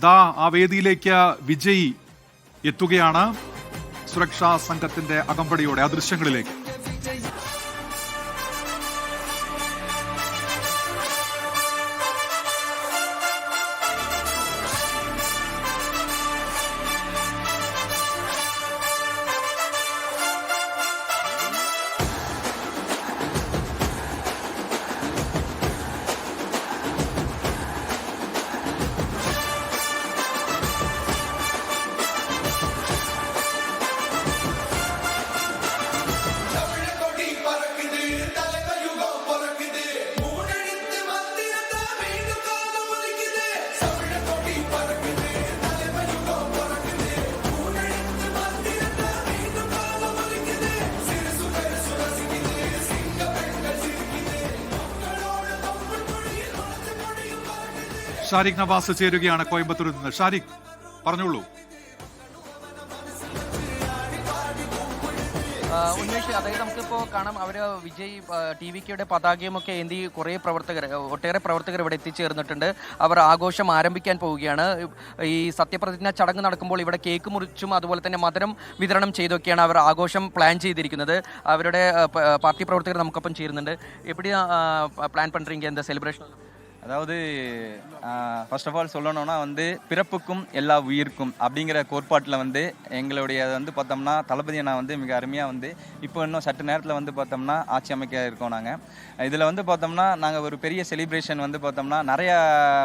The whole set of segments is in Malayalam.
ദാ ആ വേദിയിലേക്ക് വിജയ് എത്തുകയാണ് സുരക്ഷാ സംഘത്തിന്റെ അകമ്പടിയോടെ. ആ ദൃശ്യങ്ങളിലേക്ക്. ഷാരിഖ് നവാസ് ചേരുകയാണ് കോയമ്പത്തൂരിൽ നിന്ന്. ഷാരിഖ്, പറഞ്ഞോളൂ. ഉന്മേഷ്, അതായത് നമുക്കിപ്പോൾ കാണാം, അവർ വിജയ് TVKയുടെ പതാകയുമൊക്കെ ഏന്തി ഒട്ടേറെ പ്രവർത്തകർ ഇവിടെ എത്തിച്ചേർന്നിട്ടുണ്ട്. അവർ ആഘോഷം ആരംഭിക്കാൻ പോവുകയാണ്. ഈ സത്യപ്രതിജ്ഞ ചടങ്ങ് നടക്കുമ്പോൾ ഇവിടെ കേക്ക് മുറിച്ചും അതുപോലെ തന്നെ മധുരം വിതരണം ചെയ്തൊക്കെയാണ് അവർ ആഘോഷം പ്ലാൻ ചെയ്തിരിക്കുന്നത്. അവരുടെ പാർട്ടി പ്രവർത്തകർ നമുക്കൊപ്പം ചേരുന്നുണ്ട്. എവിടെയാണ് പ്ലാൻ പண்றீங்க இந்த செலிப்ரேஷன்? அதாவது ஃபர்ஸ்ட் ஆஃப் ஆல் சொல்லணும்னா பிறப்புக்கும் எல்லா உயிருக்கும் அப்படிங்கிற கோட்பாட்டில் எங்களுடைய பார்த்தோம்னா தளபதி அண்ணா மிக அருமையாக இப்போ இன்னும் சற்று நேரத்தில் பார்த்தோம்னா ஆட்சி அமைக்க இருக்கோம். நாங்கள் இதில் பார்த்தோம்னா நாங்கள் ஒரு பெரிய செலிப்ரேஷன் பார்த்தோம்னா நிறையா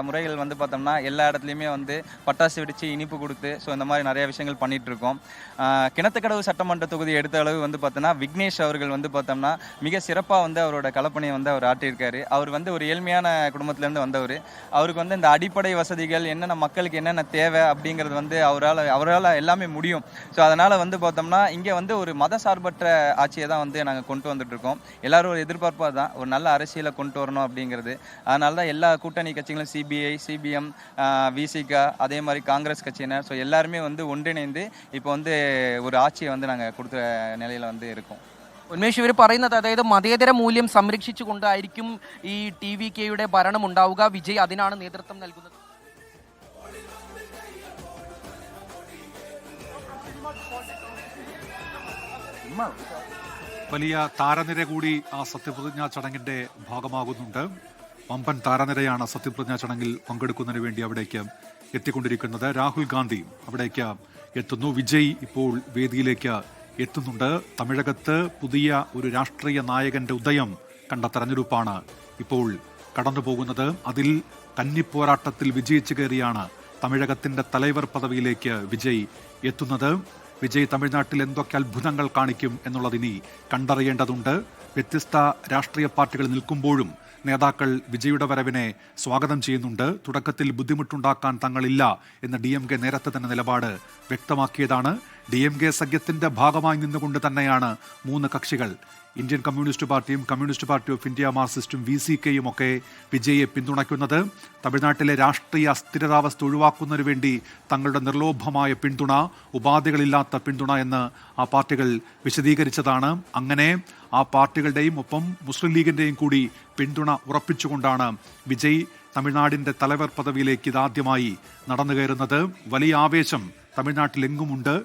முறைகள் பார்த்தோம்னா எல்லா இடத்துலையுமே பட்டாசு வெடித்து இனிப்பு கொடுத்து ஸோ இந்த மாதிரி நிறைய விஷயங்கள் பண்ணிகிட்ருக்கோம். கிணத்துக்கடவு சட்டமன்ற தொகுதி எடுத்த அளவு பார்த்தோன்னா விக்னேஷ் அவர்கள் பார்த்தோம்னா மிக சிறப்பாக அவரோட கலப்பணியை அவர் ஆட்டியிருக்காரு. அவர் ஒரு ஏழ்மையான குடும்பத்தில் வந்தவர். அவருக்கு இந்த அடிப்படை வசதிகள் என்னென்ன மக்களுக்கு என்னென்ன தேவை அப்படிங்கிறது அவரால் எல்லாமே முடியும். ஸோ அதனால் பார்த்தோம்னா இங்கே ஒரு மத சார்பற்ற ஆட்சியை தான் நாங்கள் கொண்டு வந்துட்டு இருக்கோம். எல்லாரும் ஒரு எதிர்பார்ப்பாக தான் ஒரு நல்ல அரசியலை கொண்டு வரணும் அப்படிங்கிறது. அதனால தான் எல்லா கூட்டணி கட்சிகளும் CBI, CBM, VCK, அதே மாதிரி காங்கிரஸ் கட்சியினர் ஸோ எல்லாருமே ஒன்றிணைந்து இப்போ ஒரு ஆட்சியை நாங்கள் கொடுக்குற நிலையில் இருக்கோம். ഉന്മേഷ്, ഇവർ പറയുന്നത് അതായത് മതേതര മൂല്യം സംരക്ഷിച്ചുകൊണ്ടായിരിക്കും ഈ TVKയുടെ ഭരണം ഉണ്ടാവുക. വിജയ് അതിനാണ് നേതൃത്വം നൽകുന്നത്. വലിയ താരനിര കൂടി ആ സത്യപ്രതിജ്ഞാ ചടങ്ങിന്റെ ഭാഗമാകുന്നുണ്ട്. വമ്പൻ താരനിരയാണ് സത്യപ്രതിജ്ഞാ ചടങ്ങിൽ പങ്കെടുക്കുന്നതിന് വേണ്ടി അവിടേക്ക് എത്തിക്കൊണ്ടിരിക്കുന്നത്. രാഹുൽ ഗാന്ധിയും അവിടേക്ക് എത്തുന്നു. വിജയ് ഇപ്പോൾ വേദിയിലേക്ക് എത്തുന്നുണ്ട്. തമിഴകത്ത് പുതിയ ഒരു രാഷ്ട്രീയ നായകന്റെ ഉദയം കണ്ട തെരഞ്ഞെടുപ്പാണ് ഇപ്പോൾ കടന്നു പോകുന്നത്. അതിൽ കന്നിപ്പോരാട്ടത്തിൽ വിജയിച്ചു കയറിയാണ് തമിഴകത്തിന്റെ തലൈവർ പദവിയിലേക്ക് വിജയ് എത്തുന്നത്. വിജയ് തമിഴ്നാട്ടിൽ എന്തൊക്കെ അത്ഭുതങ്ങൾ കാണിക്കും എന്നുള്ളതിനി കണ്ടറിയേണ്ടതുണ്ട്. വ്യത്യസ്ത രാഷ്ട്രീയ പാർട്ടികൾ നിൽക്കുമ്പോഴും നേതാക്കൾ വിജയുടെ വരവിനെ സ്വാഗതം ചെയ്യുന്നുണ്ട്. തുടക്കത്തിൽ ബുദ്ധിമുട്ടുണ്ടാക്കാൻ തങ്ങളില്ല എന്ന DMK നേരത്തെ തന്നെ നിലപാട് വ്യക്തമാക്കിയതാണ്. DMK സഖ്യത്തിന്റെ ഭാഗമായി നിന്നുകൊണ്ട് തന്നെയാണ് മൂന്ന് കക്ഷികൾ, ഇന്ത്യൻ കമ്മ്യൂണിസ്റ്റ് പാർട്ടിയും കമ്മ്യൂണിസ്റ്റ് പാർട്ടി ഓഫ് ഇന്ത്യ മാർക്സിസ്റ്റും VCKയും ഒക്കെ വിജയെ പിന്തുണയ്ക്കുന്നത്. തമിഴ്നാട്ടിലെ രാഷ്ട്രീയ അസ്ഥിരതാവസ്ഥ ഒഴിവാക്കുന്നതിന് വേണ്ടി തങ്ങളുടെ നിർലോഭമായ പിന്തുണ, ഉപാധികളില്ലാത്ത പിന്തുണ എന്ന് ആ പാർട്ടികൾ വിശദീകരിച്ചതാണ്. അങ്ങനെ ആ പാർട്ടികളുടെയും ഒപ്പം മുസ്ലിം ലീഗിന്റെയും കൂടി പിന്തുണ ഉറപ്പിച്ചുകൊണ്ടാണ് വിജയ് തമിഴ്നാടിന്റെ തലവർ പദവിയിലേക്ക് ഇതാദ്യമായി നടന്നു കയറുന്നത്. വലിയ ആവേശം തമിഴ്നാട്ടിലെങ്ങുമുണ്ട്.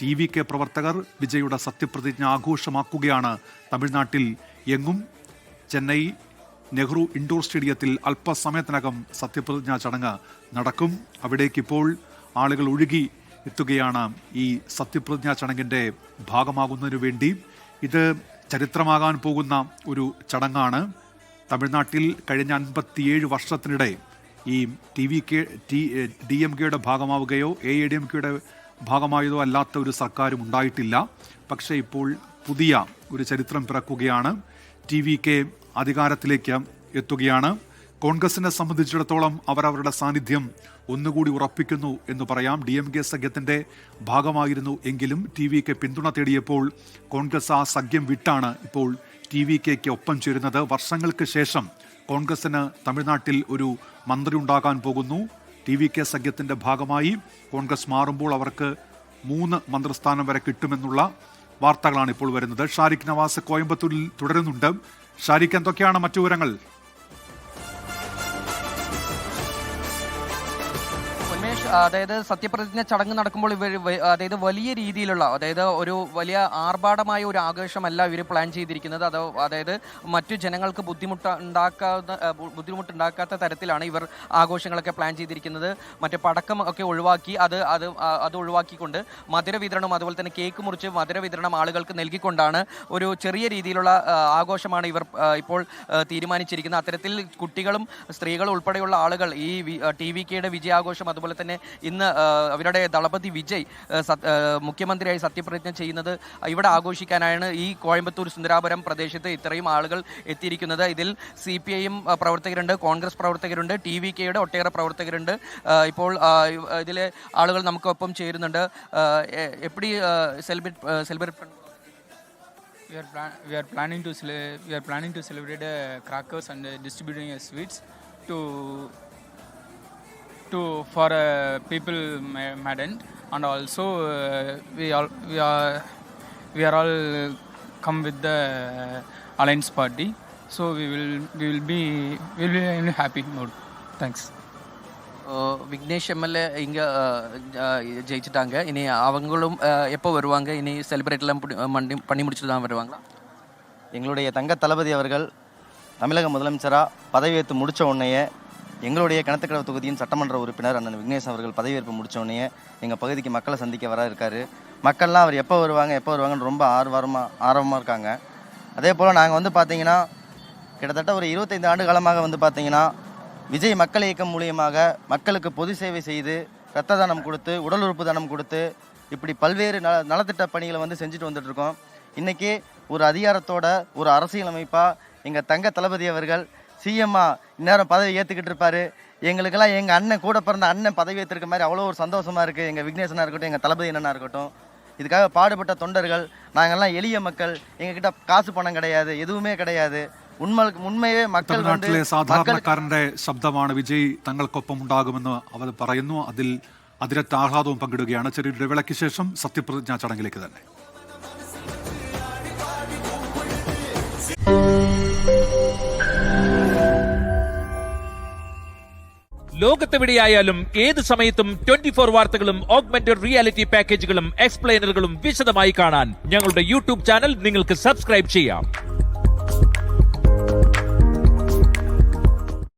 TVK പ്രവർത്തകർ വിജയുടെ സത്യപ്രതിജ്ഞ ആഘോഷമാക്കുകയാണ് തമിഴ്നാട്ടിൽ എങ്ങും. ചെന്നൈ നെഹ്റു ഇൻഡോർ സ്റ്റേഡിയത്തിൽ അല്പസമയത്തിനകം സത്യപ്രതിജ്ഞാ ചടങ്ങ് നടക്കും. അവിടേക്കിപ്പോൾ ആളുകൾ ഒഴുകി എത്തുകയാണ് ഈ സത്യപ്രതിജ്ഞാ ചടങ്ങിന്റെ ഭാഗമാകുന്നതിനു വേണ്ടി. ഇത് ചരിത്രമാകാൻ പോകുന്ന ഒരു ചടങ്ങാണ്. തമിഴ്നാട്ടിൽ കഴിഞ്ഞ 57 വർഷത്തിനിടെ ഈ DMKയുടെ ഭാഗമാവുകയോ AIADMKയുടെ ഭാഗമായതോ അല്ലാത്ത ഒരു സർക്കാരും ഉണ്ടായിട്ടില്ല. പക്ഷേ ഇപ്പോൾ പുതിയ ഒരു ചരിത്രം പിറക്കുകയാണ്. TVK അധികാരത്തിലേക്ക് എത്തുകയാണ്. കോൺഗ്രസിനെ സംബന്ധിച്ചിടത്തോളം അവരവരുടെ സാന്നിധ്യം ഒന്നുകൂടി ഉറപ്പിക്കുന്നു എന്ന് പറയാം. DMK സഖ്യത്തിന്റെ ഭാഗമായിരുന്നു എങ്കിലും TVK പിന്തുണ തേടിയപ്പോൾ കോൺഗ്രസ് ആ സഖ്യം വിട്ടാണ് ഇപ്പോൾ TVKയ്ക്ക് ഒപ്പം ചേരുന്നത്. വർഷങ്ങൾക്ക് ശേഷം കോൺഗ്രസിന് തമിഴ്നാട്ടിൽ ഒരു മന്ത്രി ഉണ്ടാകാൻ പോകുന്നു. TVK സഖ്യത്തിന്റെ ഭാഗമായി കോൺഗ്രസ് മാറുമ്പോൾ അവർക്ക് 3 മന്ത്രിസ്ഥാനം വരെ കിട്ടുമെന്നുള്ള വാർത്തകളാണ് ഇപ്പോൾ വരുന്നത്. ഷാരിഖ് നവാസ് കോയമ്പത്തൂരിൽ തുടരുന്നുണ്ട്. ഷാരിഖ്, എന്തൊക്കെയാണ് മറ്റു വിവരങ്ങൾ? ഉന്മേഷ്, അതായത് സത്യപ്രതിജ്ഞ ചടങ്ങ് നടക്കുമ്പോൾ ഇവർ അതായത് വലിയ രീതിയിലുള്ള അതായത് ഒരു വലിയ ആർഭാടമായ ഒരു ആഘോഷമല്ല ഇവർ പ്ലാൻ ചെയ്തിരിക്കുന്നത്. അതായത് മറ്റു ജനങ്ങൾക്ക് ബുദ്ധിമുട്ടുണ്ടാക്കാത്ത തരത്തിലാണ് ഇവർ ആഘോഷങ്ങളൊക്കെ പ്ലാൻ ചെയ്തിരിക്കുന്നത്. മറ്റേ പടക്കം ഒക്കെ ഒഴിവാക്കി അത് ഒഴിവാക്കിക്കൊണ്ട് മധുര വിതരണം അതുപോലെ തന്നെ കേക്ക് മുറിച്ച് മധുര വിതരണം ആളുകൾക്ക് നൽകിക്കൊണ്ടാണ് ഒരു ചെറിയ രീതിയിലുള്ള ആഘോഷമാണ് ഇവർ ഇപ്പോൾ തീരുമാനിച്ചിരിക്കുന്നത്. അത്തരത്തിൽ കുട്ടികളും സ്ത്രീകളും ഉൾപ്പെടെയുള്ള ആളുകൾ ഈ TVKയുടെ വിജയാഘോഷം അതുപോലെ തന്നെ ഇന്ന് അവരുടെ ദളപതി വിജയ് മുഖ്യമന്ത്രിയായി സത്യപ്രതിജ്ഞ ചെയ്യുന്നത് ഇവിടെ ആഘോഷിക്കാനാണ് ഈ കോയമ്പത്തൂർ സുന്ദരാപുരം പ്രദേശത്ത് ഇത്രയും ആളുകൾ എത്തിയിരിക്കുന്നത്. ഇതിൽ CPIM പ്രവർത്തകരുണ്ട്, കോൺഗ്രസ് പ്രവർത്തകരുണ്ട്, TVKയുടെ ഒട്ടേറെ പ്രവർത്തകരുണ്ട്. ഇപ്പോൾ ഇതിലെ ആളുകൾ നമുക്കൊപ്പം ചേരുന്നുണ്ട്. എപ്പടി celebrate We are planning to celebrate crackers and distributing sweets for people maddened, and also we are all come with the alliance party, so we will be in a happy mood. Thanks. Vignesh MLA இங்கே ஜெயிச்சிட்டாங்க. இனி அவங்களும் எப்போ வருவாங்க? இனி செலிப்ரேட்லாம் பண்ணி முடிச்சுட்டு தான் வருவாங்களா? எங்களுடைய தங்க தளபதி அவர்கள் தமிழக முதலமைச்சராக பதவியேற்று முடித்த உடனேயே எங்களுடைய கிணத்துக்கடவு தொகுதியின் சட்டமன்ற உறுப்பினர் அண்ணன் விக்னேஷ் அவர்கள் பதவியேற்பு முடித்த உடனேயே எங்கள் பகுதிக்கு மக்களை சந்திக்க வர இருக்கார். மக்கள்லாம் அவர் எப்போ வருவாங்கன்னு ரொம்ப ஆர்வமாக இருக்காங்க. அதே போல் நாங்கள் வந்து பார்த்திங்கன்னா கிட்டத்தட்ட ஒரு 25 ஆண்டு காலமாக வந்து பார்த்திங்கன்னா விஜய் மக்கள் இயக்கம் மூலியமாக மக்களுக்கு பொது சேவை செய்து இரத்த தானம் கொடுத்து உடல் உறுப்பு தானம் கொடுத்து இப்படி பல்வேறு நலத்திட்ட பணிகளை வந்து செஞ்சுட்டு வந்துட்டுருக்கோம். இன்றைக்கி ஒரு அதிகாரத்தோட ஒரு அரசியலமைப்பாக எங்கள் தங்க தளபதி அவர்கள் CM-ஆ இந்நேரம் பதவி ஏற்றுக்கிட்டு இருப்பார். எங்களுக்கெல்லாம் எங்கள் அண்ணன் கூட பிறந்த அண்ணன் பதவி ஏற்றிருக்க மாதிரி அவ்வளோ ஒரு சந்தோஷமாக இருக்குது. எங்கள் விக்னேஷனாக இருக்கட்டும், எங்கள் தளபதி அண்ணனாக இருக்கட்டும், இதுக்காக பாடுபட்ட தொண்டர்கள், நாங்கள்லாம் எளிய மக்கள், எங்ககிட்ட காசு பணம் கிடையாது, எதுவுமே கிடையாது. ഉണ്മയെ തമിഴ്നാട്ടിലെ സാധാരണക്കാരന്റെ ശബ്ദമാണ് വിജയ് തങ്ങൾക്കൊപ്പം ഉണ്ടാകുമെന്ന് അവർ പറയുന്നു. അതിൽ അതിരറ്റ ആഹ്ലാദവും പങ്കിടുകയാണ്. ചെറിയൊരു ഇടവേളയ്ക്ക് ശേഷം സത്യപ്രതിജ്ഞാ ചടങ്ങിലേക്ക് തന്നെ. ലോകത്തെവിടെയായാലും ഏത് സമയത്തും 24 വാർത്തകളും ഓഗ്മെന്റഡ് റിയാലിറ്റി പാക്കേജുകളും എക്സ്പ്ലെയിനറുകളും വിശദമായി കാണാൻ ഞങ്ങളുടെ YouTube ചാനൽ നിങ്ങൾക്ക് സബ്സ്ക്രൈബ് ചെയ്യാം.